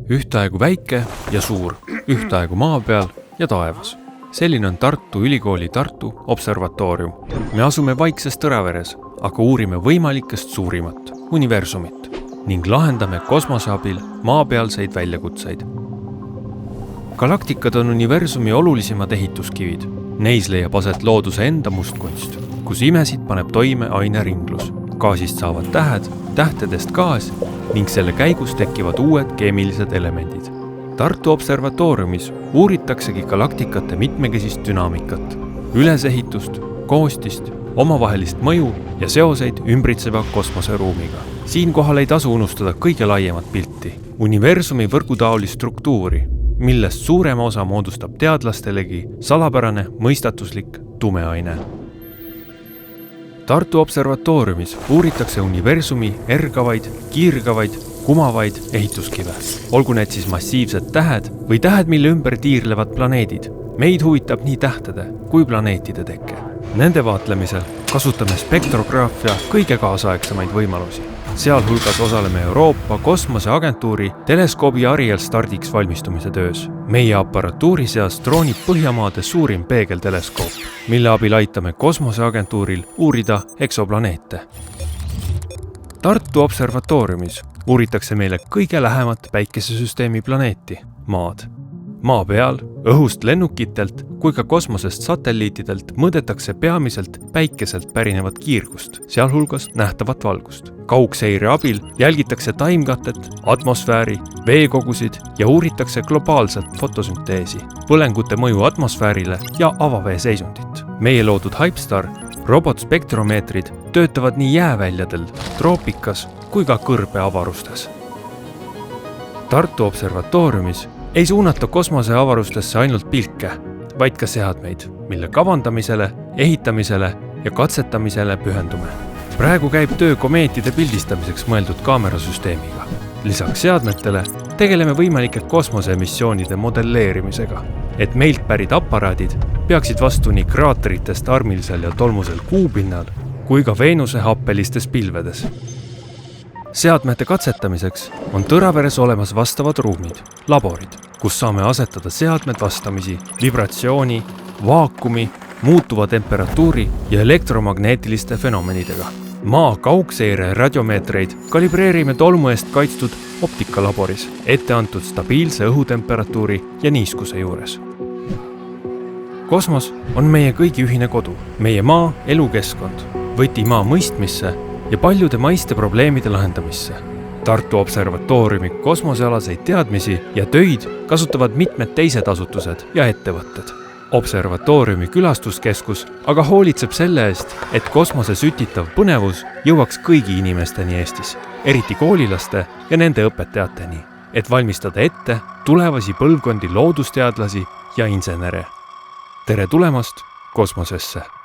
Ühtaegu väike ja suur, ühtaegu maa peal ja taevas. Selline on Tartu Ülikooli Tartu observatoorium. Me asume vaikses Tõraveres, aga uurime võimalikest suurimat, universumit, ning lahendame kosmose abil maapealseid väljakutseid. Galaktikad on universumi olulisemad ehituskivid. Neis leiab aset looduse enda mustkunst, kus imesid paneb toime aineringlus. Gaasist saavad tähed, tähtedest gaas ning selle käigus tekivad uued keemilised elemendid. Tartu observatooriumis uuritaksegi galaktikate mitmekesist dünaamikat, ülesehitust, koostist, omavahelist mõju ja seoseid ümbritseva kosmoseruumiga. Siinkohal ei tasu unustada kõige laiemat pilti, universumi võrgutaolist struktuuri, millest suurema osa moodustab teadlastelegi salapärane mõistatuslik tumeaine. Tartu observatooriumis uuritakse universumi ergavaid, kiirgavaid, kumavaid ehituskive. Olgu need siis massiivsed tähed või tähed, mille ümber tiirlevad planeedid. Meid huvitab nii tähtede kui planeetide tekke. Nende vaatlemisel kasutame spektrograafia kõige kaasaegsemaid võimalusi. Sealhulgas osaleme Euroopa Kosmoseagentuuri teleskoobi Ariel stardiks valmistumise töös. Meie aparatuuri seas troonib Põhjamaade suurim peegelteleskoop, mille abil aitame Kosmoseagentuuril uurida eksoplaneete. Tartu observatooriumis uuritakse meile kõige lähemat päikesesüsteemi planeeti, Maad. Maa peal, õhust lennukitelt kui ka kosmosest satelliitidelt mõõdetakse peamiselt päikeselt pärinevat kiirgust, sealhulgas nähtavat valgust. Kaugseire abil jälgitakse taimkatet, atmosfääri, veekogusid ja uuritakse globaalselt fotosünteesi, põlengute mõju atmosfäärile ja avavee seisundit. Meie loodud Hypestar robotspektromeetrid töötavad nii jääväljadel, troopikas kui ka kõrbeavarustes. Tartu observatooriumis ei suunata kosmoseavarustesse ainult pilke, vaid ka seadmeid, mille kavandamisele, ehitamisele ja katsetamisele pühendume. Praegu käib töö komeetide pildistamiseks mõeldud kaamerasüsteemiga. Lisaks seadmetele tegeleme võimalike kosmoseemissioonide modelleerimisega, et meilt pärit aparaadid peaksid vastu nii kraatritest armilisel ja tolmusel kuupinnal kui ka Veenuse happelistes pilvedes. Seadmete katsetamiseks on Tõraveres olemas vastavad ruumid, laborid, kus saame asetada seadmed vastamisi vibratsiooni, vaakumi, muutuva temperatuuri ja elektromagneetiliste fenomenidega. Maa kaugseire radiomeetreid kalibreerime tolmu eest kaitstud optikalaboris, ette antud stabiilse õhutemperatuuri ja niiskuse juures. Kosmos on meie kõigi ühine kodu, meie maa elukeskkond, võti maa mõistmisse ja paljude maiste probleemide lahendamisse. Tartu observatooriumi kosmosealaseid teadmisi ja töid kasutavad mitmed teised asutused ja ettevõtted. Observatooriumi külastuskeskus aga hoolitseb selle eest, et kosmose sütitav põnevus jõuaks kõigi inimesteni Eestis, eriti koolilaste ja nende õpetajateni, et valmistada ette tulevasi põlvkondi loodusteadlasi ja insenere. Tere tulemast kosmosesse!